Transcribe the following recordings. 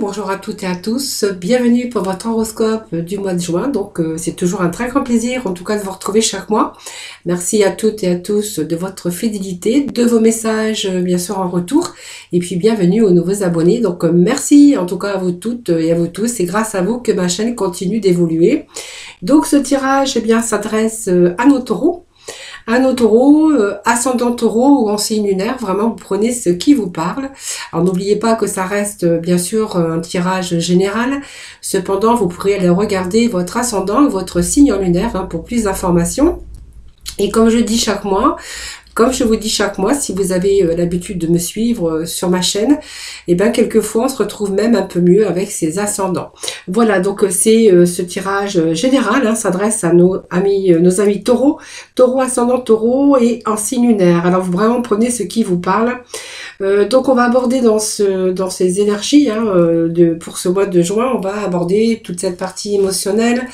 bonjour à toutes et à tous, bienvenue pour votre horoscope du mois de juin. Donc c'est toujours un très grand plaisir en tout cas de vous retrouver chaque mois. Merci à toutes et à tous de votre fidélité, de vos messages bien sûr en retour, et puis bienvenue aux nouveaux abonnés. Donc merci en tout cas à vous toutes et à vous tous, c'est grâce à vous que ma chaîne continue d'évoluer. Donc ce tirage s'adresse à nos taureaux. À nos taureaux, ascendant taureau ou en signe lunaire, vraiment vous prenez ce qui vous parle. Alors n'oubliez pas que ça reste bien sûr un tirage général, cependant vous pourrez aller regarder votre ascendant, votre signe lunaire pour plus d'informations. Et comme je dis chaque mois, comme je vous dis chaque mois, si vous avez l'habitude de me suivre sur ma chaîne, et bien quelquefois on se retrouve même un peu mieux avec ses ascendants. Voilà, donc c'est ce tirage général, s'adresse à nos amis taureaux, taureau ascendant taureau et en signe lunaire. Alors vous vraiment prenez ce qui vous parle. Donc on va aborder dans ces énergies, pour ce mois de juin, on va aborder toute cette partie émotionnelle,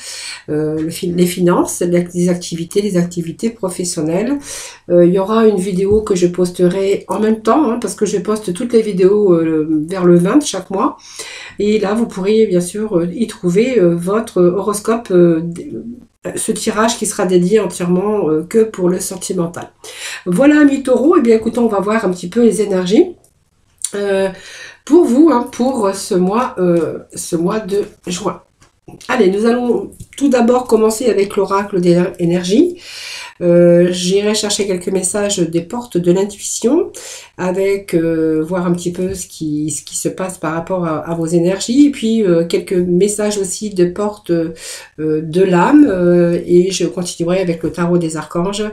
les finances, les activités professionnelles. Il y aura une vidéo que je posterai en même temps, parce que je poste toutes les vidéos vers le 20 chaque mois. Et là, vous pourrez bien sûr y trouver votre horoscope, ce tirage qui sera dédié entièrement que pour le sentimental. Voilà, amis taureaux, et bien écoutez, on va voir un petit peu les énergies pour vous, pour ce mois de juin. Allez, nous allons tout d'abord commencer avec l'oracle des énergies. J'irai chercher quelques messages des portes de l'intuition, avec voir un petit peu ce qui se passe par rapport à vos énergies, et puis quelques messages aussi de portes de l'âme, et je continuerai avec le tarot des archanges,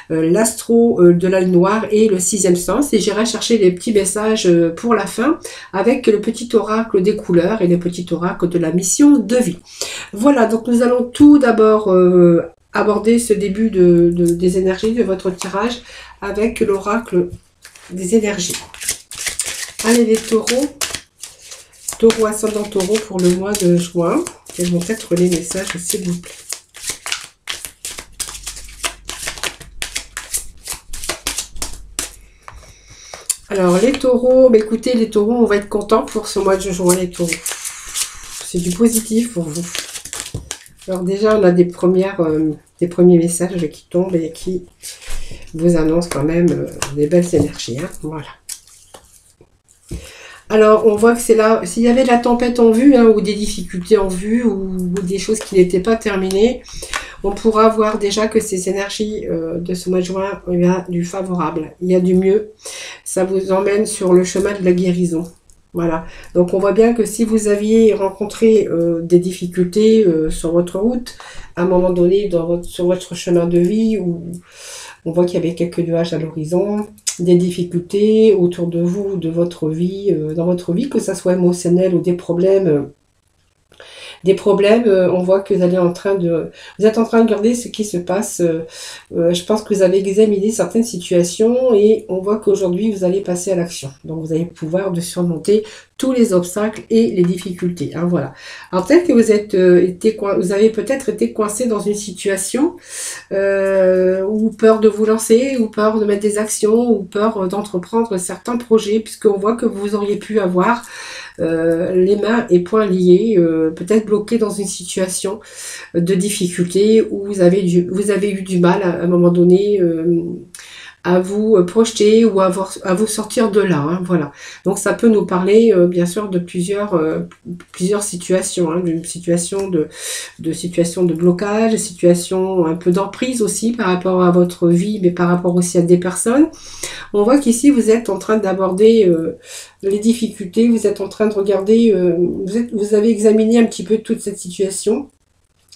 l'astro de la lune noire et le sixième sens, et j'irai chercher les petits messages pour la fin avec le petit oracle des couleurs et le petit oracle de la mission de vie. Voilà, donc nous allons tout d'abord aborder ce début des énergies de votre tirage avec l'oracle des énergies. Allez les taureaux, taureau ascendant taureau pour le mois de juin, quels vont être les messages s'il vous plaît. Alors les taureaux, écoutez les taureaux, on va être content pour ce mois de juin les taureaux. C'est du positif pour vous. Alors déjà, on a des premiers messages qui tombent et qui vous annoncent quand même des belles énergies. Voilà. Alors, on voit que c'est là, s'il y avait de la tempête en vue, ou des difficultés en vue, ou des choses qui n'étaient pas terminées, on pourra voir déjà que ces énergies de ce mois de juin, il y a du favorable, il y a du mieux. Ça vous emmène sur le chemin de la guérison. Voilà, donc on voit bien que si vous aviez rencontré des difficultés sur votre route, à un moment donné sur votre chemin de vie, où on voit qu'il y avait quelques nuages à l'horizon, des difficultés autour de vous, de votre vie, dans votre vie, que ça soit émotionnel ou des problèmes, on voit que vous êtes en train de regarder ce qui se passe. Je pense que vous avez examiné certaines situations et on voit qu'aujourd'hui vous allez passer à l'action. Donc vous allez pouvoir surmonter tous les obstacles et les difficultés. Voilà. Alors peut-être que vous avez peut-être été coincé dans une situation ou peur de vous lancer, ou peur de mettre des actions, ou peur d'entreprendre certains projets, puisqu'on voit que vous auriez pu avoir les mains et poings liés, peut-être bloqué dans une situation de difficulté où vous avez eu du mal à un moment donné à vous projeter ou à vous sortir de là. Voilà. Donc ça peut nous parler bien sûr de plusieurs situations, d'une situation de blocage, situation un peu d'emprise aussi par rapport à votre vie, mais par rapport aussi à des personnes. On voit qu'ici vous êtes en train d'aborder les difficultés, vous êtes en train de regarder, vous avez examiné un petit peu toute cette situation,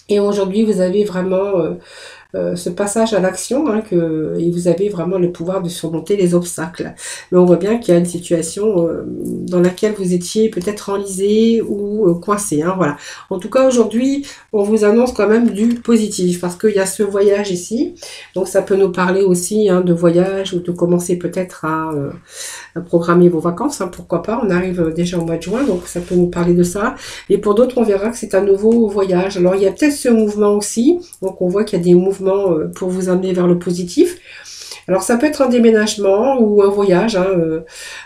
et aujourd'hui vous avez vraiment ce passage à l'action, et vous avez vraiment le pouvoir de surmonter les obstacles. Mais on voit bien qu'il y a une situation dans laquelle vous étiez peut-être enlisé ou coincé. Voilà. En tout cas, aujourd'hui, on vous annonce quand même du positif, parce qu'il y a ce voyage ici. Donc ça peut nous parler aussi de voyage, ou de commencer peut-être à programmer vos vacances, pourquoi pas. On arrive déjà au mois de juin, donc ça peut nous parler de ça. Et pour d'autres, on verra que c'est un nouveau voyage. Alors il y a peut-être ce mouvement aussi, donc on voit qu'il y a des mouvements pour vous amener vers le positif. Alors ça peut être un déménagement ou un voyage, hein,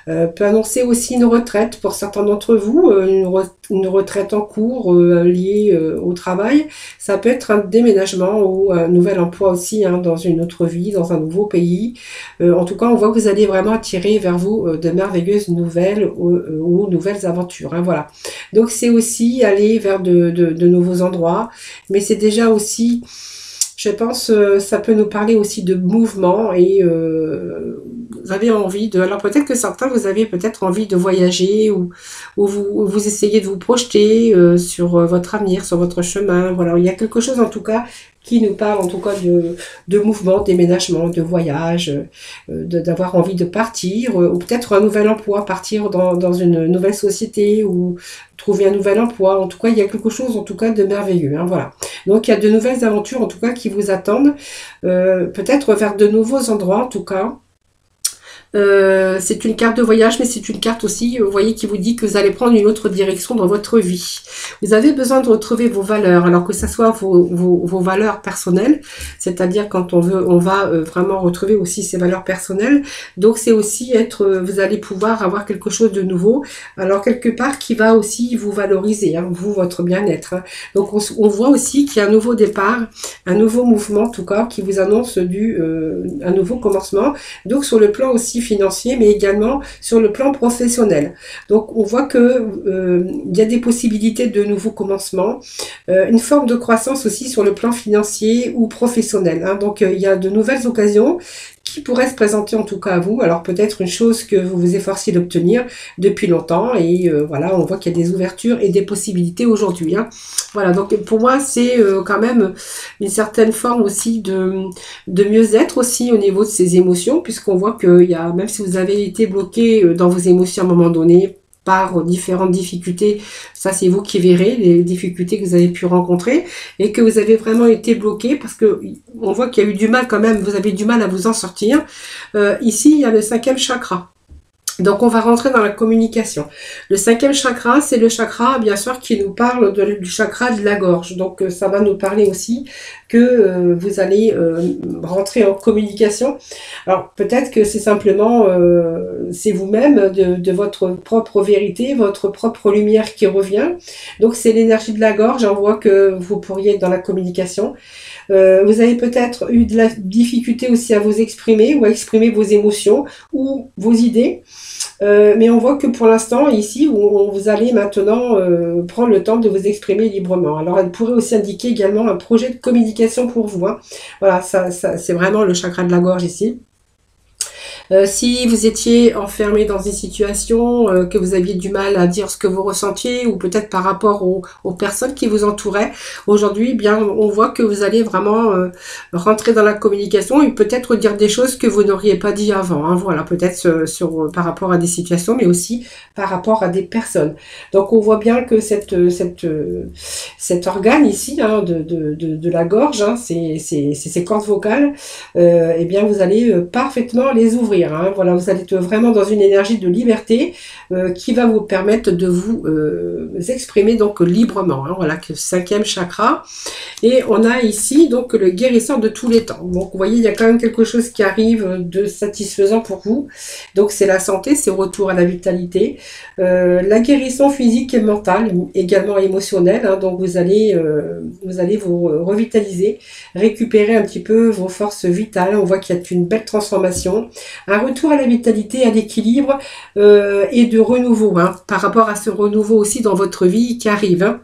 peut annoncer aussi une retraite pour certains d'entre vous, une retraite en cours liée au travail. Ça peut être un déménagement ou un nouvel emploi aussi, hein, dans une autre vie, dans un nouveau pays. En tout cas, on voit que vous allez vraiment attirer vers vous de merveilleuses nouvelles ou nouvelles aventures, hein, voilà. Donc c'est aussi aller vers de nouveaux endroits, mais c'est déjà aussi, je pense, ça peut nous parler aussi de mouvement et vous avez envie de... Alors peut-être que certains, vous avez peut-être envie de voyager ou vous essayez de vous projeter sur votre avenir, sur votre chemin. Voilà, il y a quelque chose en tout cas qui nous parle en tout cas de mouvement, déménagement, de voyage, d'avoir envie de partir, ou peut-être un nouvel emploi, partir dans une nouvelle société ou trouver un nouvel emploi. En tout cas, il y a quelque chose en tout cas de merveilleux, hein, voilà. Donc il y a de nouvelles aventures en tout cas qui vous attendent, peut-être vers de nouveaux endroits en tout cas. C'est une carte de voyage, mais c'est une carte aussi, vous voyez, qui vous dit que vous allez prendre une autre direction dans votre vie. Vous avez besoin de retrouver vos valeurs, alors que ce soit vos valeurs personnelles, c'est-à-dire quand on va vraiment retrouver aussi ses valeurs personnelles. Donc c'est aussi vous allez pouvoir avoir quelque chose de nouveau, alors quelque part qui va aussi vous valoriser, hein, vous, votre bien-être, hein. Donc on voit aussi qu'il y a un nouveau départ, un nouveau mouvement en tout cas, qui vous annonce un nouveau commencement. Donc sur le plan aussi financier, mais également sur le plan professionnel. Donc on voit que il y a des possibilités de nouveaux commencements, une forme de croissance aussi sur le plan financier ou professionnel, hein. Donc il y a de nouvelles occasions qui pourraient se présenter en tout cas à vous. Alors peut-être une chose que vous vous efforciez d'obtenir depuis longtemps et voilà, on voit qu'il y a des ouvertures et des possibilités aujourd'hui, hein. Voilà, donc pour moi c'est quand même une certaine forme aussi de mieux-être aussi au niveau de ses émotions, puisqu'on voit qu'il y a, même si vous avez été bloqué dans vos émotions à un moment donné par différentes difficultés, ça c'est vous qui verrez les difficultés que vous avez pu rencontrer et que vous avez vraiment été bloqué parce que on voit qu'il y a eu du mal quand même, vous avez du mal à vous en sortir. Ici il y a le 5e chakra. Donc on va rentrer dans la communication. Le 5e chakra, c'est le chakra bien sûr qui nous parle du chakra de la gorge. Donc ça va nous parler aussi que vous allez rentrer en communication. Alors peut-être que c'est simplement c'est vous-même de votre propre vérité, votre propre lumière qui revient. Donc c'est l'énergie de la gorge. On voit que vous pourriez être dans la communication. Vous avez peut-être eu de la difficulté aussi à vous exprimer ou à exprimer vos émotions ou vos idées. Mais on voit que pour l'instant, ici, vous allez maintenant prendre le temps de vous exprimer librement. Alors, elle pourrait aussi indiquer également un projet de communication pour vous, hein. Voilà, ça c'est vraiment le chakra de la gorge ici. Si vous étiez enfermé dans une situation, que vous aviez du mal à dire ce que vous ressentiez, ou peut-être par rapport aux personnes qui vous entouraient, aujourd'hui, eh bien, on voit que vous allez vraiment rentrer dans la communication et peut-être dire des choses que vous n'auriez pas dit avant, hein. Voilà, peut-être par rapport à des situations, mais aussi par rapport à des personnes. Donc, on voit bien que cet organe ici, hein, de la gorge, hein, ces cordes vocales, eh bien, vous allez parfaitement les ouvrir, hein. Voilà, vous allez être vraiment dans une énergie de liberté qui va vous permettre de vous exprimer donc librement, hein. Voilà, que 5e chakra. Et on a ici donc le guérisseur de tous les temps. Donc vous voyez, il y a quand même quelque chose qui arrive de satisfaisant pour vous. Donc c'est la santé, c'est retour à la vitalité, la guérison physique et mentale, également émotionnelle, hein. Donc vous allez vous revitaliser, récupérer un petit peu vos forces vitales. On voit qu'il y a une belle transformation, un retour à la vitalité, à l'équilibre et de renouveau, hein, par rapport à ce renouveau aussi dans votre vie qui arrive, hein.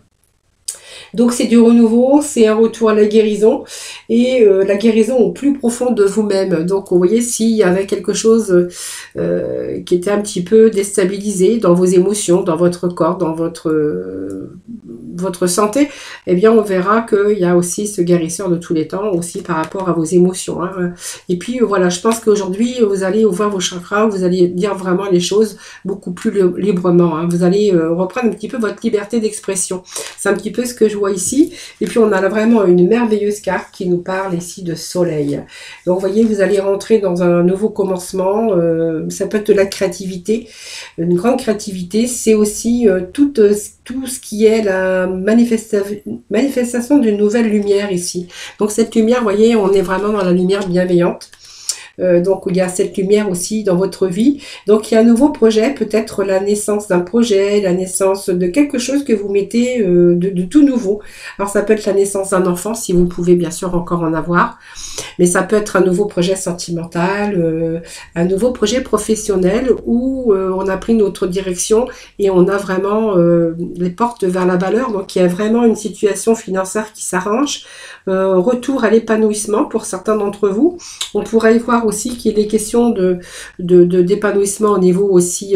Donc c'est du renouveau, c'est un retour à la guérison et la guérison au plus profond de vous-même. Donc vous voyez, s'il y avait quelque chose qui était un petit peu déstabilisé dans vos émotions, dans votre corps, dans votre santé, eh bien on verra qu'il y a aussi ce guérisseur de tous les temps aussi par rapport à vos émotions, hein. Et puis voilà, je pense qu'aujourd'hui vous allez ouvrir vos chakras, vous allez dire vraiment les choses beaucoup plus librement, hein. Vous allez reprendre un petit peu votre liberté d'expression. C'est un petit peu ce que je vois ici. Et puis on a là vraiment une merveilleuse carte qui nous parle ici de soleil. Donc vous voyez, vous allez rentrer dans un nouveau commencement. Ça peut être de la créativité, une grande créativité. C'est aussi tout ce qui est la manifestation d'une nouvelle lumière ici. Donc cette lumière, vous voyez, on est vraiment dans la lumière bienveillante. donc il y a cette lumière aussi dans votre vie. Donc il y a un nouveau projet, peut-être la naissance d'un projet, la naissance de quelque chose que vous mettez de tout nouveau. Alors ça peut être la naissance d'un enfant, si vous pouvez bien sûr encore en avoir, mais ça peut être un nouveau projet sentimental, un nouveau projet professionnel où on a pris notre direction et on a vraiment les portes vers la valeur. Donc il y a vraiment une situation financière qui s'arrange, retour à l'épanouissement pour certains d'entre vous. On pourrait y voir aussi qu'il est question d'épanouissement au niveau aussi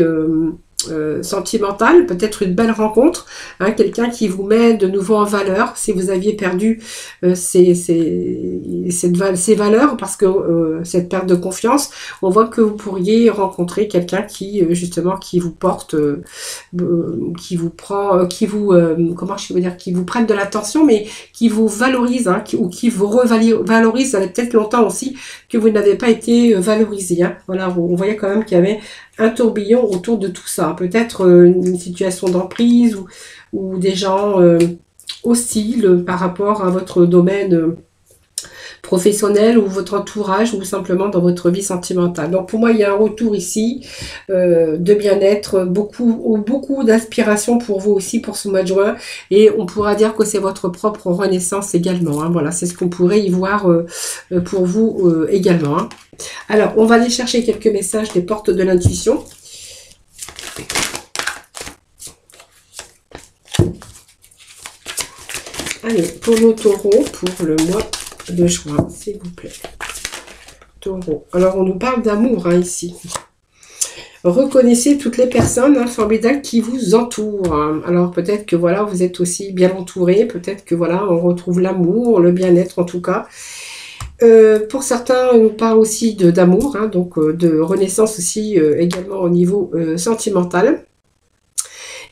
sentimental, peut-être une belle rencontre, hein, quelqu'un qui vous met de nouveau en valeur si vous aviez perdu ces valeurs, parce que cette perte de confiance, on voit que vous pourriez rencontrer quelqu'un qui justement qui vous porte, qui vous prend, comment je veux dire, qui vous prête de l'attention, mais qui vous valorise, hein, ou qui vous revalorise. Ça fait peut-être longtemps aussi que vous n'avez pas été valorisé, hein. Voilà, on voyait quand même qu'il y avait un tourbillon autour de tout ça. Peut-être une situation d'emprise ou des gens hostiles par rapport à votre domaine professionnel ou votre entourage ou simplement dans votre vie sentimentale. Donc pour moi, il y a un retour ici de bien-être, beaucoup d'inspiration pour vous aussi pour ce mois de juin, et on pourra dire que c'est votre propre renaissance également, hein. Voilà, c'est ce qu'on pourrait y voir pour vous également, hein. Alors, on va aller chercher quelques messages des portes de l'intuition. Allez, pour nos taureaux, pour le mois de juin, s'il vous plaît. Taureau. Alors, on nous parle d'amour, hein, ici. Reconnaissez toutes les personnes formidables qui vous entourent. Alors, peut-être que, voilà, vous êtes aussi bien entouré. Peut-être que, voilà, on retrouve l'amour, le bien-être, en tout cas. Pour certains, on nous parle aussi d'amour, hein, donc de renaissance aussi également au niveau sentimental.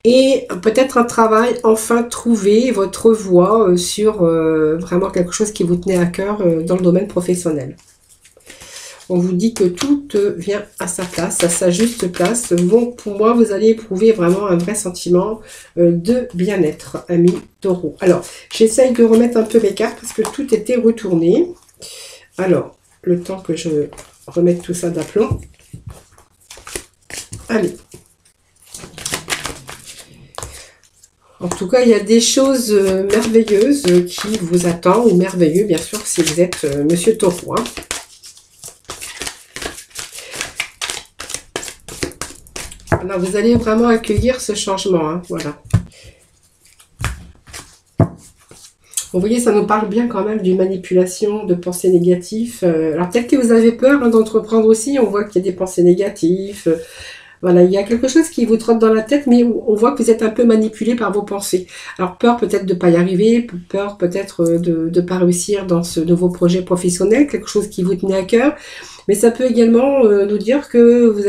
Et peut-être un travail, enfin trouver votre voie sur vraiment quelque chose qui vous tenait à cœur dans le domaine professionnel. On vous dit que tout vient à sa place, à sa juste place. Bon, pour moi, vous allez éprouver vraiment un vrai sentiment de bien-être, amis taureaux. Alors, j'essaye de remettre un peu mes cartes parce que tout était retourné. Alors, le temps que je remette tout ça d'aplomb. Allez. En tout cas, il y a des choses merveilleuses qui vous attendent, ou merveilleux, bien sûr, si vous êtes Monsieur Taureau, hein. Alors, vous allez vraiment accueillir ce changement, hein, voilà. Vous voyez, ça nous parle bien quand même d'une manipulation, de pensées négatives. Alors peut-être que vous avez peur, hein, d'entreprendre aussi. On voit qu'il y a des pensées négatives. Voilà, il y a quelque chose qui vous trotte dans la tête, mais on voit que vous êtes un peu manipulé par vos pensées. Alors peur peut-être de ne pas y arriver, peur peut-être de ne pas réussir dans ce nouveau projet professionnel, quelque chose qui vous tenait à cœur. Mais ça peut également nous dire que vous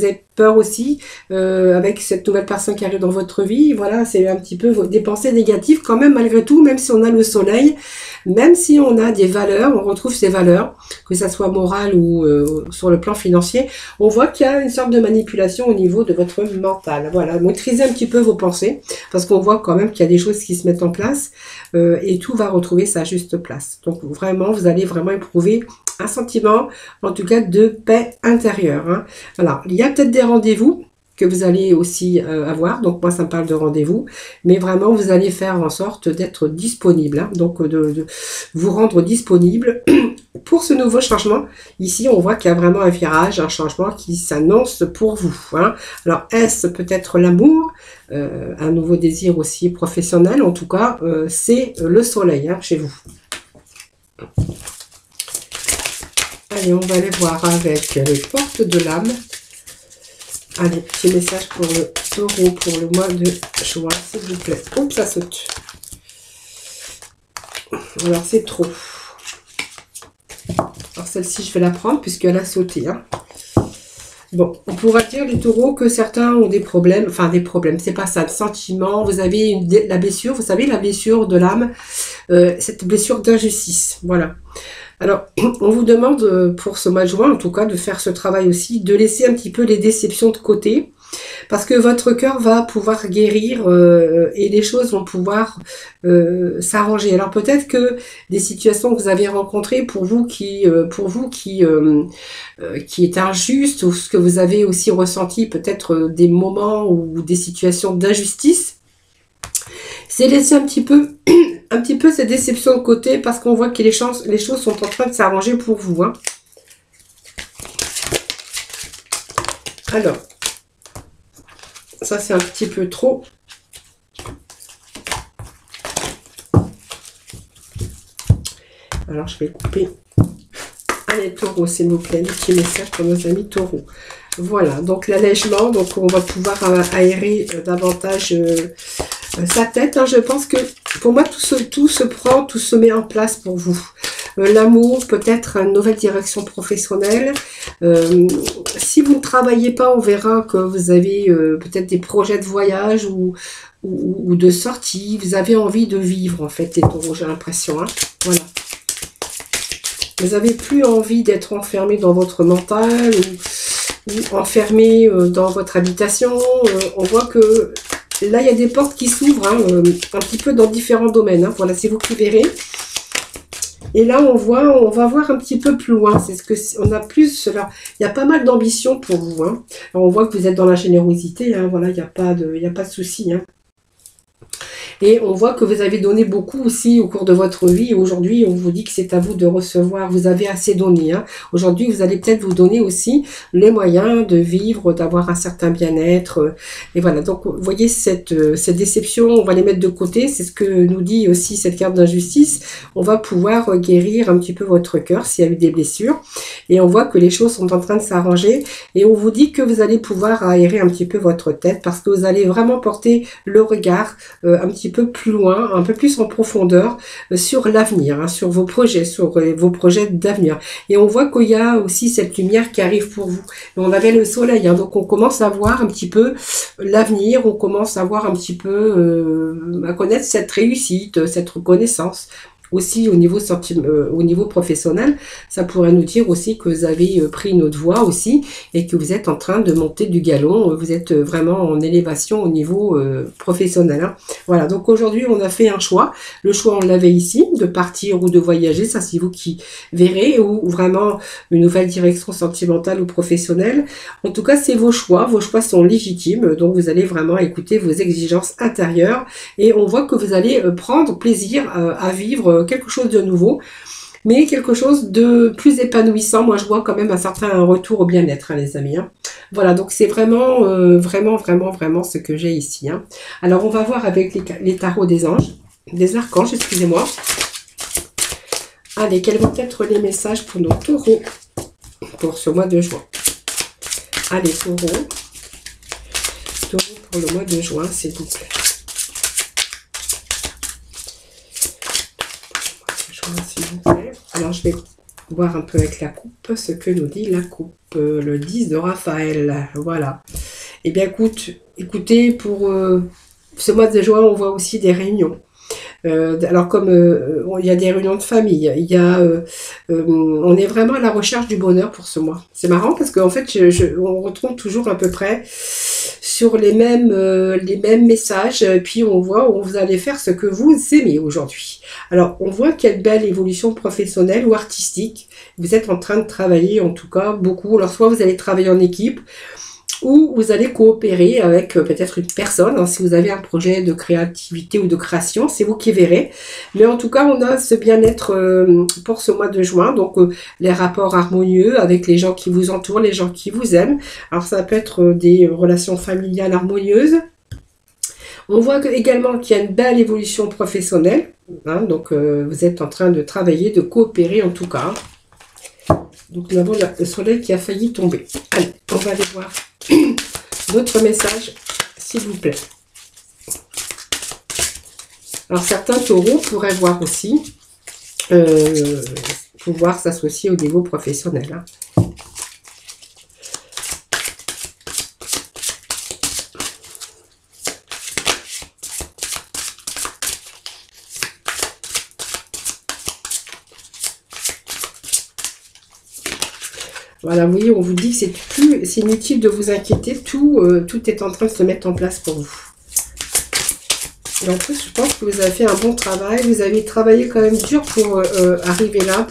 avez peur aussi avec cette nouvelle personne qui arrive dans votre vie. Voilà, c'est un petit peu des pensées négatives quand même, malgré tout, même si on a le soleil, même si on a des valeurs, on retrouve ces valeurs, que ça soit morale ou sur le plan financier. On voit qu'il y a une sorte de manipulation au niveau de votre mental. Voilà, maîtrisez un petit peu vos pensées, parce qu'on voit quand même qu'il y a des choses qui se mettent en place et tout va retrouver sa juste place. Donc vraiment, vous allez vraiment éprouver un sentiment, en tout cas, de paix intérieure, hein. Voilà, il y a peut-être des rendez-vous que vous allez aussi avoir, donc moi ça me parle de rendez-vous, mais vraiment vous allez faire en sorte d'être disponible, hein, donc de vous rendre disponible pour ce nouveau changement. Ici on voit qu'il y a vraiment un virage, un changement qui s'annonce pour vous, hein. Alors est-ce peut-être l'amour, un nouveau désir aussi professionnel, en tout cas c'est le soleil, hein, chez vous. Allez, on va aller voir avec les portes de l'âme. Allez, petit message pour le taureau pour le mois de juin, s'il vous plaît. Oups, ça saute. Alors, c'est trop. Alors, celle-ci, je vais la prendre puisqu'elle a sauté, hein. Bon, on pourra dire, les taureaux, que certains ont des problèmes. Enfin, des problèmes, c'est pas ça. Le sentiment, vous avez la blessure, vous savez, la blessure de l'âme, cette blessure d'injustice. Voilà. Alors, on vous demande pour ce mois de juin, en tout cas, de faire ce travail aussi, de laisser un petit peu les déceptions de côté, parce que votre cœur va pouvoir guérir et les choses vont pouvoir s'arranger. Alors peut-être que des situations que vous avez rencontrées qui est injuste, ou ce que vous avez aussi ressenti, peut-être des moments ou des situations d'injustice, c'est laisser un petit peu un petit peu cette déception de côté, parce qu'on voit que les choses sont en train de s'arranger pour vous, hein. Alors, ça c'est un petit peu trop. Alors, je vais couper. Allez, taureau, s'il vous plaît, des petits messages pour nos amis taureaux. Voilà, donc l'allègement, donc on va pouvoir aérer davantage sa tête, hein. Je pense que pour moi, tout se met en place pour vous. L'amour, peut-être une nouvelle direction professionnelle. Si vous ne travaillez pas, on verra que vous avez peut-être des projets de voyage ou de sortie. Vous avez envie de vivre, en fait, les taureaux, j'ai l'impression, hein. Voilà. Vous n'avez plus envie d'être enfermé dans votre mental ou enfermé dans votre habitation. On voit que là, il y a des portes qui s'ouvrent, hein, un petit peu dans différents domaines, hein. Voilà, c'est vous qui verrez. Et là, on va voir un petit peu plus loin. C'est ce que on a plus. Alors, il y a pas mal d'ambition pour vous, hein. Alors, on voit que vous êtes dans la générosité, hein. Voilà, il n'y a pas de souci, hein. Et on voit que vous avez donné beaucoup aussi au cours de votre vie. Aujourd'hui, on vous dit que c'est à vous de recevoir. Vous avez assez donné, hein. Aujourd'hui, vous allez peut-être vous donner aussi les moyens de vivre, d'avoir un certain bien-être. Et voilà. Donc, vous voyez, cette déception, on va les mettre de côté. C'est ce que nous dit aussi cette carte d'injustice. On va pouvoir guérir un petit peu votre cœur s'il y a eu des blessures. Et on voit que les choses sont en train de s'arranger. Et on vous dit que vous allez pouvoir aérer un petit peu votre tête, parce que vous allez vraiment porter le regard un petit peu plus loin, un peu plus en profondeur sur l'avenir, hein, sur vos projets, d'avenir. Et on voit qu'il y a aussi cette lumière qui arrive pour vous. Et on avait le soleil, hein, donc on commence à voir un petit peu l'avenir, on commence à voir un petit peu, à connaître cette réussite, cette reconnaissance. Aussi au niveau professionnel, ça pourrait nous dire aussi que vous avez pris une autre voie aussi et que vous êtes en train de monter du galon, vous êtes vraiment en élévation au niveau professionnel, hein. Voilà, donc aujourd'hui on a fait un choix. Le choix on l'avait ici, de partir ou de voyager, ça c'est vous qui verrez, ou vraiment une nouvelle direction sentimentale ou professionnelle. En tout cas c'est vos choix sont légitimes, donc vous allez vraiment écouter vos exigences intérieures et on voit que vous allez prendre plaisir à vivre quelque chose de nouveau, mais quelque chose de plus épanouissant. Moi, je vois quand même un certain retour au bien-être, hein, les amis, hein. Voilà, donc c'est vraiment, vraiment ce que j'ai ici, hein. Alors, on va voir avec les tarots des anges, des archanges, excusez-moi. Allez, quels vont être les messages pour nos taureaux pour ce mois de juin? Allez, taureaux pour le mois de juin, s'il vous plaît. S'il vous plaît. Alors, je vais voir un peu avec la coupe ce que nous dit la coupe. Le 10 de Raphaël. Voilà. Eh bien, écoutez, pour ce mois de juin, on voit aussi des réunions. Alors comme il y a des réunions de famille, on est vraiment à la recherche du bonheur pour ce mois. C'est marrant parce qu'en fait, on retrouve toujours à peu près sur les mêmes messages, et puis on voit où vous allez faire ce que vous aimez aujourd'hui. Alors, on voit quelle belle évolution professionnelle ou artistique. Vous êtes en train de travailler, en tout cas, beaucoup. Alors, soit vous allez travailler en équipe, ou vous allez coopérer avec peut-être une personne, hein, si vous avez un projet de créativité ou de création, c'est vous qui verrez. Mais en tout cas, on a ce bien-être pour ce mois de juin, donc les rapports harmonieux avec les gens qui vous entourent, les gens qui vous aiment. Alors ça peut être des relations familiales harmonieuses. On voit également qu'il y a une belle évolution professionnelle, hein, donc vous êtes en train de travailler, de coopérer en tout cas. Donc nous avons le soleil qui a failli tomber. Allez, on va aller voir d'autres messages, s'il vous plaît. Alors certains taureaux pourraient voir aussi pouvoir s'associer au niveau professionnel, hein. Voilà, vous voyez, on vous dit que c'est inutile de vous inquiéter, tout est en train de se mettre en place pour vous. Et en plus, je pense que vous avez fait un bon travail, vous avez travaillé quand même dur pour arriver là,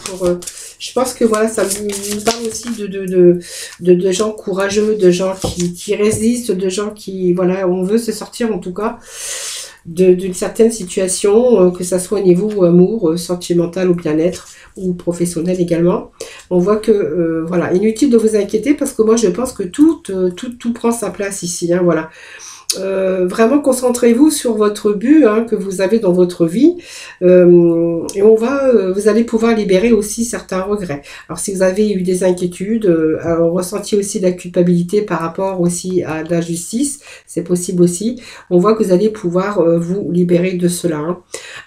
je pense que voilà, ça vous parle aussi de gens courageux, de gens qui résistent, de gens qui, voilà, on veut se sortir en tout cas d'une certaine situation, que ça soit au niveau amour, sentimental ou bien-être, ou professionnel également. On voit que, voilà, inutile de vous inquiéter parce que moi je pense que tout prend sa place ici, hein, voilà. Vraiment concentrez-vous sur votre but hein, que vous avez dans votre vie et vous allez pouvoir libérer aussi certains regrets. Alors si vous avez eu des inquiétudes, ressenti aussi de la culpabilité par rapport aussi à l'injustice, c'est possible aussi, on voit que vous allez pouvoir vous libérer de cela. Hein.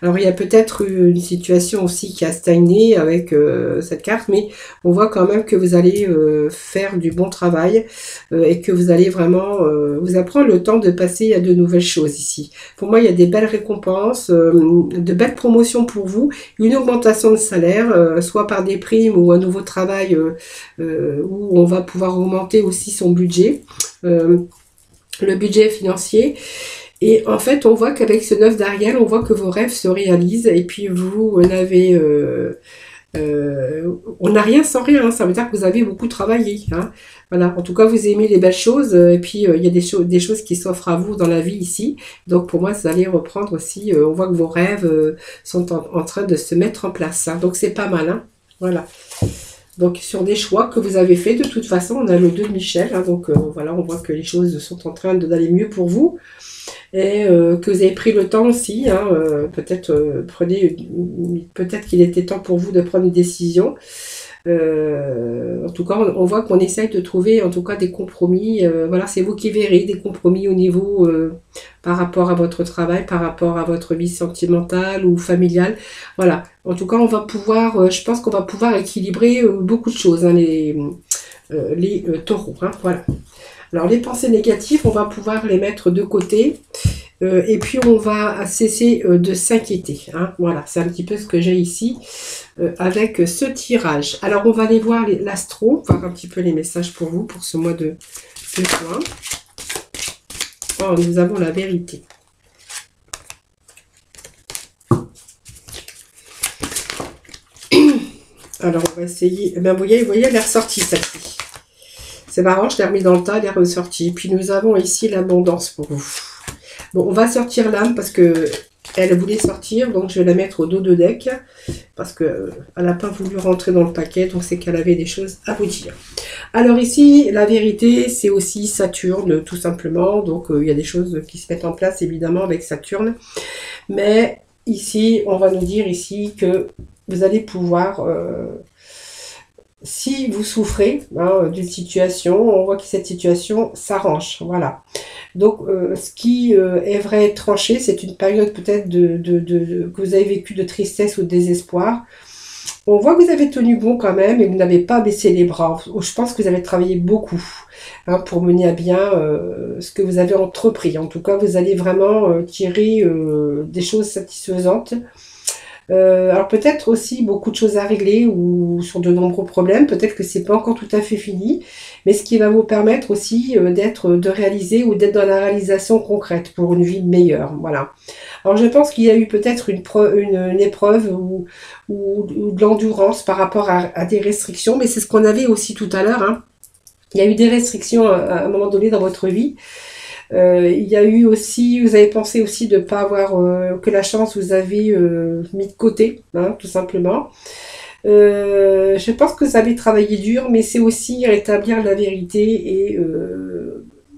Alors il y a peut-être une situation aussi qui a stagné avec cette carte, mais on voit quand même que vous allez faire du bon travail et que vous allez vraiment vous apprendre le temps de passer à de nouvelles choses ici. Pour moi, il y a des belles récompenses, de belles promotions pour vous, une augmentation de salaire, soit par des primes ou un nouveau travail où on va pouvoir augmenter aussi son budget, le budget financier. Et en fait, on voit qu'avec ce 9 d'Ariel, on voit que vos rêves se réalisent et puis vous n'avez... on n'a rien sans rien, hein. Ça veut dire que vous avez beaucoup travaillé. Hein. Voilà. En tout cas, vous aimez les belles choses et puis il y a des choses qui s'offrent à vous dans la vie ici. Donc pour moi, vous allez reprendre aussi. On voit que vos rêves sont en train de se mettre en place. Hein. Donc c'est pas mal. Hein. Voilà. Donc sur des choix que vous avez fait, de toute façon, on a le 2 de Michel. Hein. Donc voilà, on voit que les choses sont en train d'aller mieux pour vous. Et que vous avez pris le temps aussi, hein, peut-être peut-être qu'il était temps pour vous de prendre une décision. En tout cas, on voit qu'on essaye de trouver en tout cas des compromis. Voilà, c'est vous qui verrez des compromis au niveau par rapport à votre travail, par rapport à votre vie sentimentale ou familiale. Voilà. En tout cas, on va pouvoir, je pense qu'on va pouvoir équilibrer beaucoup de choses, hein, les taureaux. Hein, voilà. Alors les pensées négatives, on va pouvoir les mettre de côté et puis on va cesser de s'inquiéter. Hein. Voilà, c'est un petit peu ce que j'ai ici avec ce tirage. Alors on va aller voir l'astro, voir un petit peu les messages pour vous pour ce mois de juin. Oh, nous avons la vérité. Alors on va essayer. Eh bien, vous voyez, elle est ressortie celle-ci. C'est marrant, je l'ai remis dans le tas, elle est ressortie. Puis nous avons ici l'abondance pour vous. Bon, on va sortir l'âme parce que elle voulait sortir, donc je vais la mettre au dos de deck parce que elle n'a pas voulu rentrer dans le paquet, donc c'est qu'elle avait des choses à vous dire. Alors ici, la vérité, c'est aussi Saturne, tout simplement. Donc il y a des choses qui se mettent en place évidemment avec Saturne, mais ici, on va nous dire ici que vous allez pouvoir si vous souffrez hein, d'une situation, on voit que cette situation s'arrange, voilà. Donc, ce qui est vrai tranché, c'est une période peut-être que vous avez vécu de tristesse ou de désespoir. On voit que vous avez tenu bon quand même et vous n'avez pas baissé les bras. Je pense que vous avez travaillé beaucoup hein, pour mener à bien ce que vous avez entrepris. En tout cas, vous allez vraiment tirer des choses satisfaisantes. Alors peut-être aussi beaucoup de choses à régler ou sur de nombreux problèmes, peut-être que c'est pas encore tout à fait fini, mais ce qui va vous permettre aussi de réaliser ou d'être dans la réalisation concrète pour une vie meilleure, voilà. Alors je pense qu'il y a eu peut-être une épreuve ou de l'endurance par rapport à des restrictions, mais c'est ce qu'on avait aussi tout à l'heure, hein. Il y a eu des restrictions à un moment donné dans votre vie. Il y a eu aussi, vous avez pensé aussi de ne pas avoir que la chance vous avez mis de côté, hein, tout simplement. Je pense que vous avez travaillé dur, mais c'est aussi rétablir la vérité et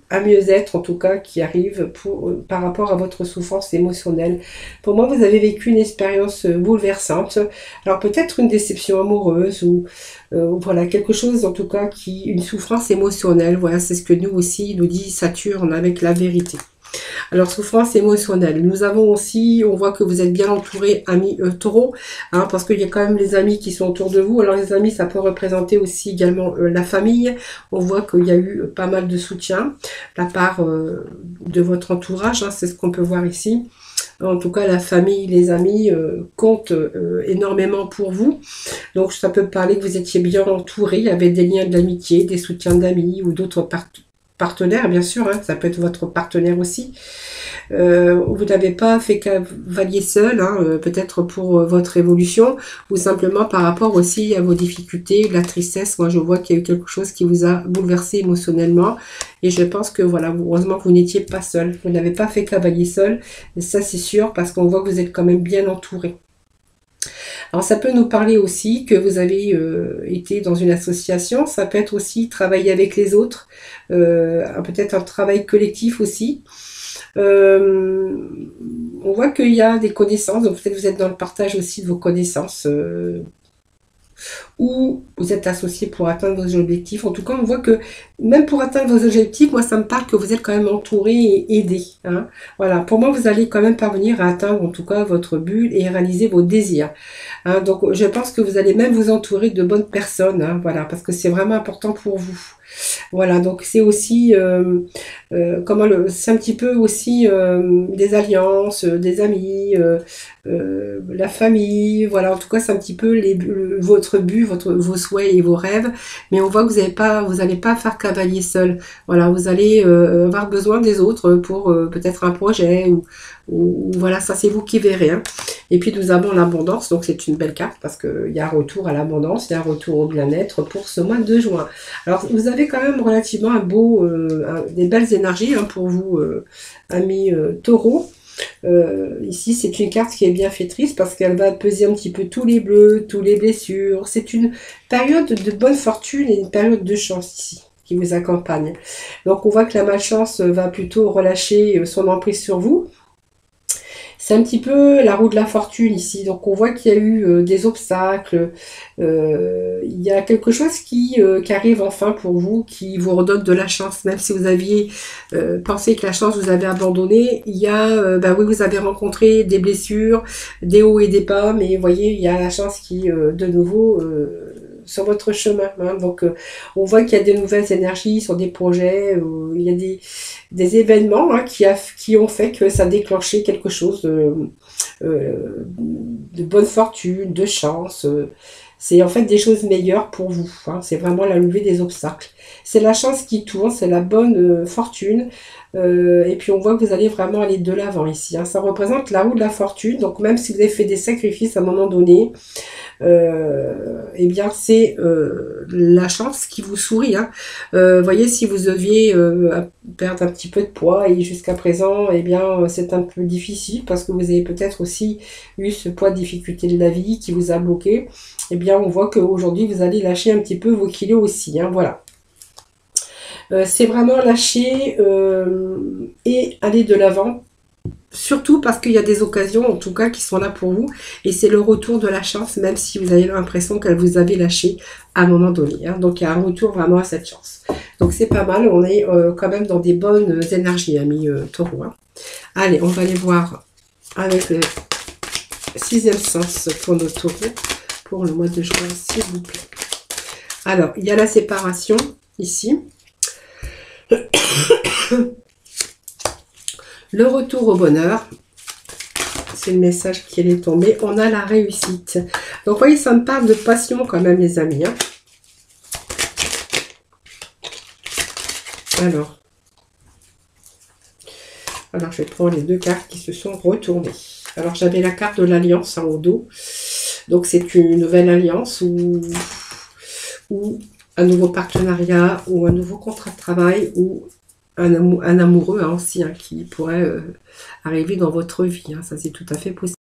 un mieux-être en tout cas qui arrive par rapport à votre souffrance émotionnelle. Pour moi, vous avez vécu une expérience bouleversante. Alors peut-être une déception amoureuse ou voilà quelque chose en tout cas une souffrance émotionnelle. Voilà, c'est ce que nous aussi nous dit Saturne avec la vérité. Alors, souffrance émotionnelle. Nous avons aussi, on voit que vous êtes bien entouré, amis taureaux, hein, parce qu'il y a quand même les amis qui sont autour de vous. Alors, les amis, ça peut représenter aussi également la famille. On voit qu'il y a eu pas mal de soutien de la part de votre entourage, hein, c'est ce qu'on peut voir ici. En tout cas, la famille, les amis comptent énormément pour vous. Donc, ça peut parler que vous étiez bien entouré, il y avait des liens d'amitié, des soutiens d'amis ou d'autres partenaires, bien sûr, hein, ça peut être votre partenaire aussi. Vous n'avez pas fait cavalier seul, hein, peut-être pour votre évolution, ou simplement par rapport aussi à vos difficultés, la tristesse. Moi, je vois qu'il y a eu quelque chose qui vous a bouleversé émotionnellement, et je pense que voilà, heureusement que vous n'étiez pas seul. Vous n'avez pas fait cavalier seul, et ça c'est sûr, parce qu'on voit que vous êtes quand même bien entouré. Alors ça peut nous parler aussi que vous avez été dans une association, ça peut être aussi travailler avec les autres, peut-être un travail collectif aussi. On voit qu'il y a des connaissances, donc peut-être vous êtes dans le partage aussi de vos connaissances, ou vous êtes associé pour atteindre vos objectifs. En tout cas, on voit que même pour atteindre vos objectifs, moi ça me parle que vous êtes quand même entouré et aidé. Hein. Voilà, pour moi vous allez quand même parvenir à atteindre en tout cas votre but et réaliser vos désirs. Hein. Donc je pense que vous allez même vous entourer de bonnes personnes, hein, voilà, parce que c'est vraiment important pour vous. Voilà, donc c'est aussi c'est un petit peu aussi des alliances, des amis, la famille, voilà, en tout cas c'est un petit peu votre but, vos souhaits et vos rêves, mais on voit que vous n'allez pas faire cavalier seul. Voilà, vous allez avoir besoin des autres pour peut-être un projet ou voilà, ça c'est vous qui verrez. Hein. Et puis nous avons l'abondance, donc c'est une belle carte parce qu'il y a un retour à l'abondance, il y a un retour au bien-être pour ce mois de juin. Alors vous avez quand même relativement des belles énergies hein, pour vous, amis taureaux. Ici c'est une carte qui est bienfaitrice parce qu'elle va peser un petit peu tous les bleus, tous les blessures. C'est une période de bonne fortune et une période de chance ici qui vous accompagne. Donc on voit que la malchance va plutôt relâcher son emprise sur vous. C'est un petit peu la roue de la fortune ici. Donc on voit qu'il y a eu des obstacles. Il y a quelque chose qui arrive enfin pour vous, qui vous redonne de la chance. Même si vous aviez pensé que la chance vous avait abandonné, il y a, oui, vous avez rencontré des blessures, des hauts et des bas. Mais vous voyez, il y a la chance qui, de nouveau, sur votre chemin. Hein. Donc on voit qu'il y a des nouvelles énergies sur des projets. Il y a des événements hein, qui ont fait que ça a déclenché quelque chose de bonne fortune, de chance. C'est en fait des choses meilleures pour vous. Hein. C'est vraiment la levée des obstacles. C'est la chance qui tourne, c'est la bonne fortune. Et puis on voit que vous allez vraiment aller de l'avant ici. Hein. Ça représente la roue de la fortune. Donc même si vous avez fait des sacrifices à un moment donné, eh bien c'est la chance qui vous sourit. Hein. Voyez, si vous deviez perdre un petit peu de poids et jusqu'à présent, eh bien c'est un peu difficile parce que vous avez peut-être aussi eu ce poids de difficulté de la vie qui vous a bloqué. Eh bien on voit qu'aujourd'hui vous allez lâcher un petit peu vos kilos aussi. Hein, voilà. C'est vraiment lâcher et aller de l'avant. Surtout parce qu'il y a des occasions, en tout cas, qui sont là pour vous. Et c'est le retour de la chance, même si vous avez l'impression qu'elle vous avait lâché à un moment donné. Hein. Donc, il y a un retour vraiment à cette chance. Donc, c'est pas mal. On est quand même dans des bonnes énergies, amis taureaux. Hein. Allez, on va aller voir avec le 6e sens pour nos taureaux pour le mois de juin, s'il vous plaît. Alors, il y a la séparation, ici. Le retour au bonheur, c'est le message qui est tombé. On a la réussite. Donc, vous voyez, ça me parle de passion quand même, les amis. Hein. Alors, je vais prendre les deux cartes qui se sont retournées. Alors, j'avais la carte de l'alliance en haut dos. Donc, c'est une nouvelle alliance ou un nouveau partenariat ou un nouveau contrat de travail ou un amoureux hein, aussi hein, qui pourrait arriver dans votre vie. Hein, ça, c'est tout à fait possible.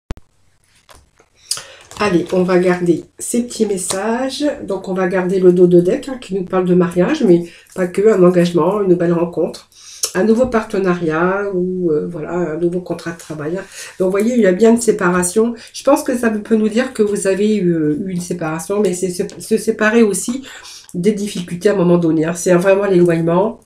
Allez, on va garder ces petits messages. Donc, on va garder le dos de deck hein, qui nous parle de mariage, mais pas que, un engagement, une nouvelle rencontre, un nouveau partenariat ou voilà, un nouveau contrat de travail. Hein. Donc, vous voyez, il y a bien une séparation. Je pense que ça peut nous dire que vous avez eu une séparation, mais c'est se séparer aussi des difficultés à un moment donné. Hein. C'est vraiment l'éloignement.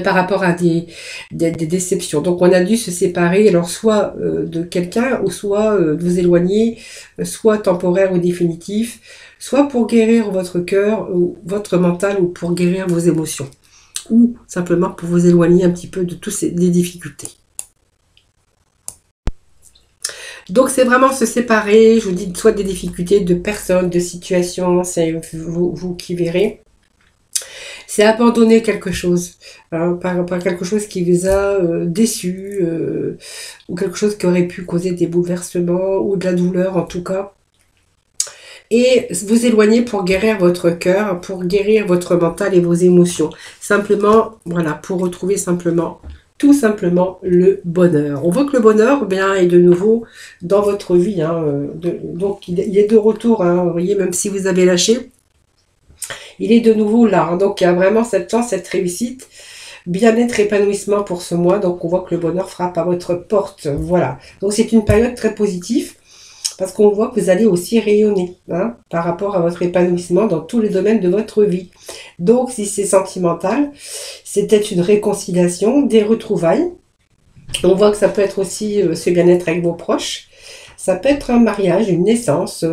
Par rapport à des déceptions. Donc on a dû se séparer, alors soit de quelqu'un, ou soit de vous éloigner, soit temporaire ou définitif, soit pour guérir votre cœur, ou votre mental, ou pour guérir vos émotions, ou simplement pour vous éloigner un petit peu de toutes les difficultés. Donc c'est vraiment se séparer, je vous dis, soit des difficultés de personnes, de situations, c'est vous qui verrez. C'est abandonner quelque chose, hein, par quelque chose qui vous a déçu, ou quelque chose qui aurait pu causer des bouleversements ou de la douleur en tout cas. Et vous éloigner pour guérir votre cœur, pour guérir votre mental et vos émotions. Simplement, voilà, pour retrouver simplement, tout simplement, le bonheur. On voit que le bonheur, bien, est de nouveau dans votre vie, hein, donc il est de retour, hein, vous voyez, même si vous avez lâché, il est de nouveau là, hein, donc il y a vraiment cette chance, cette réussite, bien-être, épanouissement pour ce mois, donc on voit que le bonheur frappe à votre porte, voilà. Donc c'est une période très positive, parce qu'on voit que vous allez aussi rayonner, hein, par rapport à votre épanouissement dans tous les domaines de votre vie. Donc si c'est sentimental, c'est peut-être une réconciliation, des retrouvailles. On voit que ça peut être aussi ce bien-être avec vos proches. Ça peut être un mariage, une naissance,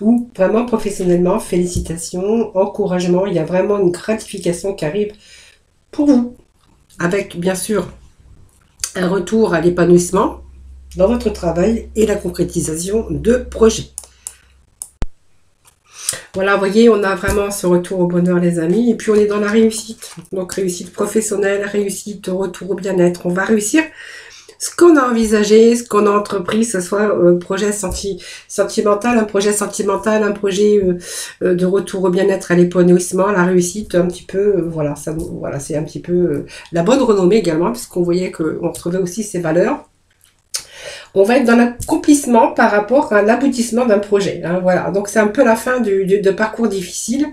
ou vraiment professionnellement, félicitations, encouragement. Il y a vraiment une gratification qui arrive pour vous. Avec bien sûr un retour à l'épanouissement dans votre travail et la concrétisation de projets. Voilà, vous voyez, on a vraiment ce retour au bonheur, les amis. Et puis, on est dans la réussite. Donc, réussite professionnelle, réussite, retour au bien-être. On va réussir ce qu'on a envisagé, ce qu'on a entrepris, que ce soit projet sentimental, un projet sentimental, un projet de retour au bien-être, à l'épanouissement, la réussite, un petit peu, voilà, voilà, c'est un petit peu la bonne renommée également, puisqu'on voyait qu'on retrouvait aussi ces valeurs. On va être dans l'accomplissement par rapport à l'aboutissement d'un projet. Hein, voilà, donc c'est un peu la fin de parcours difficile.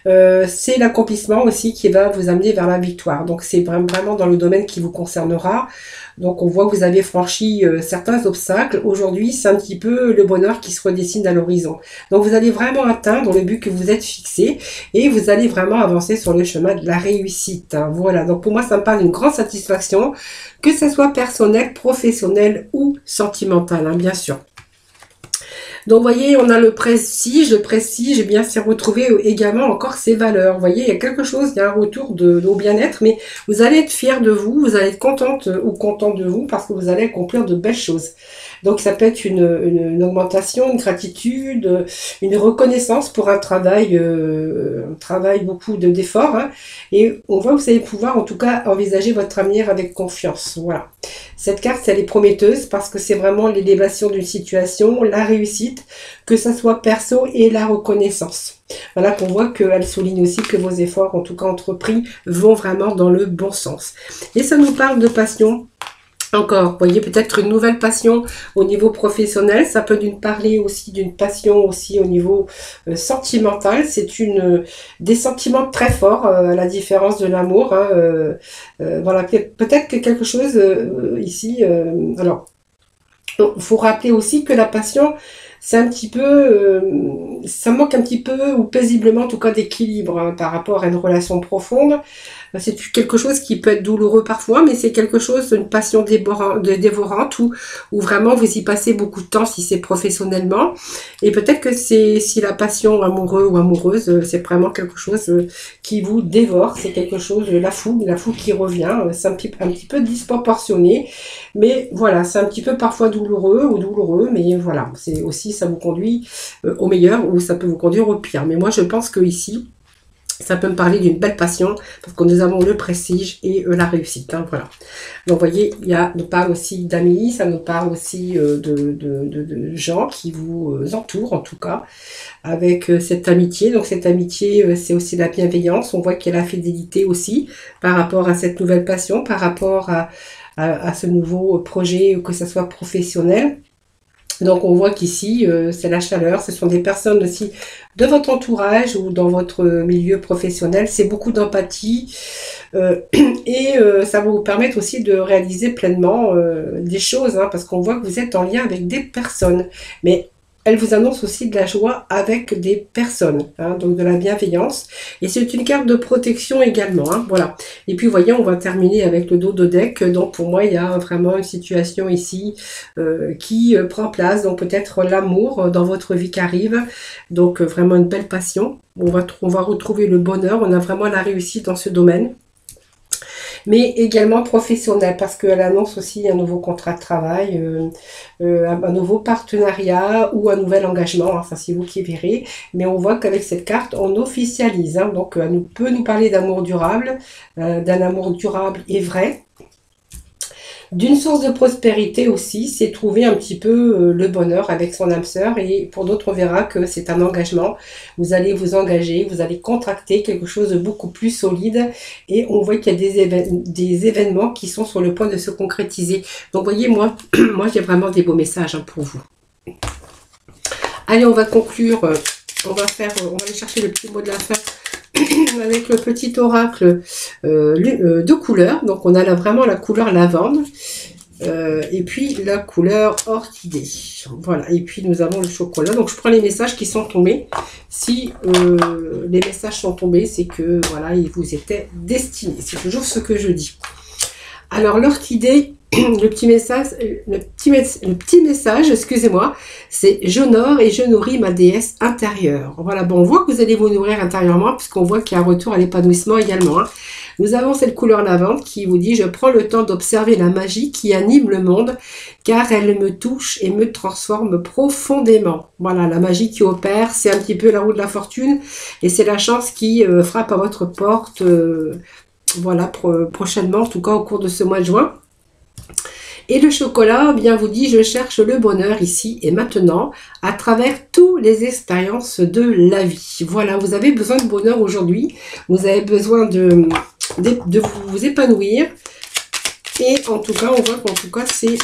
C'est l'accomplissement aussi qui va vous amener vers la victoire. Donc c'est vraiment dans le domaine qui vous concernera. Donc on voit que vous avez franchi certains obstacles. Aujourd'hui, c'est un petit peu le bonheur qui se redessine à l'horizon. Donc vous allez vraiment atteindre le but que vous êtes fixé et vous allez vraiment avancer sur le chemin de la réussite. Hein, voilà, donc pour moi, ça me parle d'une grande satisfaction, que ce soit personnel, professionnel ou sentimental, hein, bien sûr. Donc, vous voyez, on a le prestige, et bien, c'est retrouver également encore ses valeurs. Vous voyez, il y a quelque chose, il y a un retour au bien-être, mais vous allez être fier de vous, vous allez être contente ou content de vous parce que vous allez accomplir de belles choses. Donc, ça peut être une augmentation, une gratitude, une reconnaissance pour un travail beaucoup d'efforts. Hein, et on voit que vous allez pouvoir, en tout cas, envisager votre avenir avec confiance. Voilà. Cette carte, elle est prometteuse parce que c'est vraiment l'élévation d'une situation, la réussite, que ça soit perso et la reconnaissance. Voilà qu'on voit qu'elle souligne aussi que vos efforts, en tout cas entrepris, vont vraiment dans le bon sens. Et ça nous parle de passion. Encore, vous voyez, peut-être une nouvelle passion au niveau professionnel. Ça peut parler aussi d'une passion aussi au niveau sentimental. C'est des sentiments très forts, à la différence de l'amour. Hein, voilà, peut-être que quelque chose ici. Alors, il faut rappeler aussi que la passion, c'est un petit peu, ça manque un petit peu ou paisiblement en tout cas d'équilibre, hein, par rapport à une relation profonde. C'est quelque chose qui peut être douloureux parfois, mais c'est quelque chose, une passion dévorante où vraiment vous y passez beaucoup de temps si c'est professionnellement. Et peut-être que si la passion amoureux ou amoureuse, c'est vraiment quelque chose qui vous dévore, c'est quelque chose, la fougue qui revient, c'est un petit peu disproportionné. Mais voilà, c'est un petit peu parfois douloureux, mais voilà, c'est aussi, ça vous conduit au meilleur ou ça peut vous conduire au pire. Mais moi, je pense que ici, ça peut me parler d'une belle passion, parce que nous avons le prestige et la réussite. Hein, voilà. Donc, vous voyez, nous parle aussi d'amis, ça nous parle aussi de gens qui vous entourent, en tout cas, avec cette amitié. Donc, cette amitié, c'est aussi la bienveillance. On voit qu'il y a la fidélité aussi, par rapport à cette nouvelle passion, par rapport à ce nouveau projet, que ce soit professionnel. Donc on voit qu'ici, c'est la chaleur, ce sont des personnes aussi de votre entourage ou dans votre milieu professionnel, c'est beaucoup d'empathie et ça va vous permettre aussi de réaliser pleinement des choses, hein, parce qu'on voit que vous êtes en lien avec des personnes, mais elle vous annonce aussi de la joie avec des personnes, hein, donc de la bienveillance. Et c'est une carte de protection également, hein, voilà. Et puis, vous voyez, on va terminer avec le dos de deck. Donc, pour moi, il y a vraiment une situation ici qui prend place. Donc, peut-être l'amour dans votre vie qui arrive. Donc, vraiment une belle passion. On va retrouver le bonheur. On a vraiment la réussite dans ce domaine. mais également professionnelle, parce qu'elle annonce aussi un nouveau contrat de travail, un nouveau partenariat ou un nouvel engagement, enfin c'est vous qui verrez, mais on voit qu'avec cette carte, on officialise, hein, donc elle peut nous parler d'amour durable, d'un amour durable et vrai. D'une source de prospérité aussi, c'est trouver un petit peu le bonheur avec son âme sœur, et pour d'autres on verra que c'est un engagement, vous allez vous engager, vous allez contracter quelque chose de beaucoup plus solide, et on voit qu'il y a des événements qui sont sur le point de se concrétiser. Donc voyez, moi j'ai vraiment des beaux messages, hein, pour vous. Allez, on va conclure, on va aller chercher le petit mot de la fin avec le petit oracle de couleur. Donc on a là vraiment la couleur lavande, et puis la couleur orchidée. Voilà, et puis nous avons le chocolat. Donc je prends les messages qui sont tombés. Si les messages sont tombés, c'est que voilà, ils vous étaient destinés. C'est toujours ce que je dis. Alors l'orchidée, le petit message, excusez-moi, c'est j'honore et je nourris ma déesse intérieure. Voilà, bon, on voit que vous allez vous nourrir intérieurement, puisqu'on voit qu'il y a un retour à l'épanouissement également, hein. Nous avons cette couleur lavande qui vous dit: je prends le temps d'observer la magie qui anime le monde, car elle me touche et me transforme profondément. Voilà, la magie qui opère, c'est un petit peu la roue de la fortune, et c'est la chance qui frappe à votre porte, voilà, prochainement, en tout cas au cours de ce mois de juin. Et le chocolat, bien, vous dit: je cherche le bonheur ici et maintenant à travers toutes les expériences de la vie. Voilà, vous avez besoin de bonheur aujourd'hui, vous avez besoin de vous épanouir, et en tout cas, on voit qu'en tout cas, c'est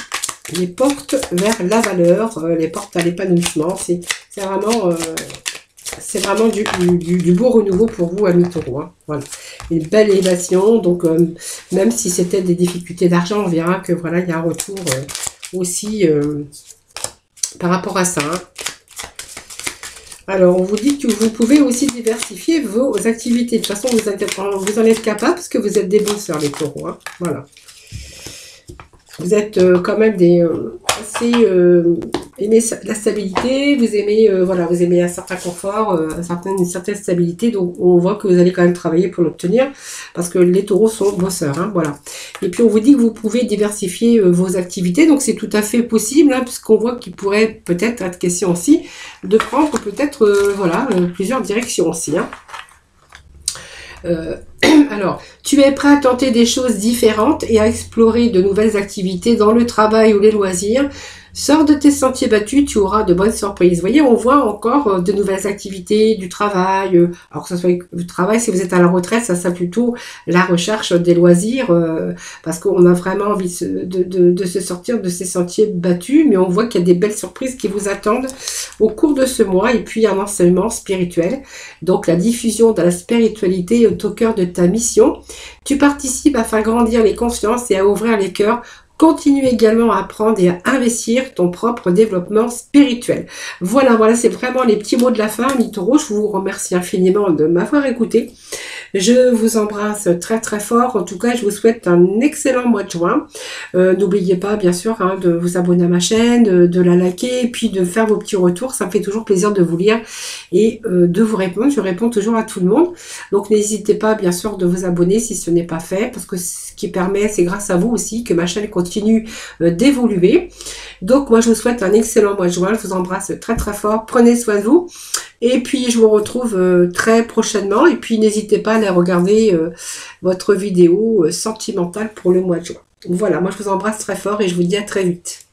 les portes vers la valeur, les portes à l'épanouissement. C'est vraiment du beau renouveau pour vous, amis taureaux, hein. Voilà, une belle élévation. Donc même si c'était des difficultés d'argent, on verra que voilà, il y a un retour aussi par rapport à ça, hein. Alors on vous dit que vous pouvez aussi diversifier vos activités. De toute façon, vous en êtes capable, parce que vous êtes des bosseurs, les taureaux, hein. Voilà, vous êtes quand même assez aimez la stabilité, vous aimez voilà, vous aimez un certain confort, une certaine stabilité. Donc on voit que vous allez quand même travailler pour l'obtenir, parce que les taureaux sont bosseurs, hein, voilà. Et puis on vous dit que vous pouvez diversifier vos activités, donc c'est tout à fait possible, hein, puisqu'on voit qu'il pourrait peut-être être question aussi de prendre peut-être voilà, plusieurs directions aussi, hein. Alors, tu es prêt à tenter des choses différentes et à explorer de nouvelles activités dans le travail ou les loisirs. Sors de tes sentiers battus, tu auras de bonnes surprises. Vous voyez, on voit encore de nouvelles activités, du travail. Alors que ce soit le travail, si vous êtes à la retraite, ça sera plutôt la recherche des loisirs, parce qu'on a vraiment envie de se sortir de ces sentiers battus. Mais on voit qu'il y a des belles surprises qui vous attendent au cours de ce mois. Et puis un enseignement spirituel. Donc la diffusion de la spiritualité est au cœur de ta mission. Tu participes à faire grandir les consciences et à ouvrir les cœurs. Continue également à apprendre et à investir ton propre développement spirituel. Voilà, c'est vraiment les petits mots de la fin, amis taureaux. Je vous remercie infiniment de m'avoir écouté. Je vous embrasse très très fort. En tout cas, je vous souhaite un excellent mois de juin. N'oubliez pas, bien sûr, hein, de vous abonner à ma chaîne, de la liker, et puis de faire vos petits retours. Ça me fait toujours plaisir de vous lire et de vous répondre. Je réponds toujours à tout le monde. Donc, n'hésitez pas, bien sûr, de vous abonner si ce n'est pas fait, parce que ce qui permet, c'est grâce à vous aussi que ma chaîne continue d'évoluer. Donc, moi, je vous souhaite un excellent mois de juin. Je vous embrasse très très fort. Prenez soin de vous. Et puis, je vous retrouve très prochainement. Et puis, n'hésitez pas à aller regarder votre vidéo sentimentale pour le mois de juin. Voilà, moi, je vous embrasse très fort et je vous dis à très vite.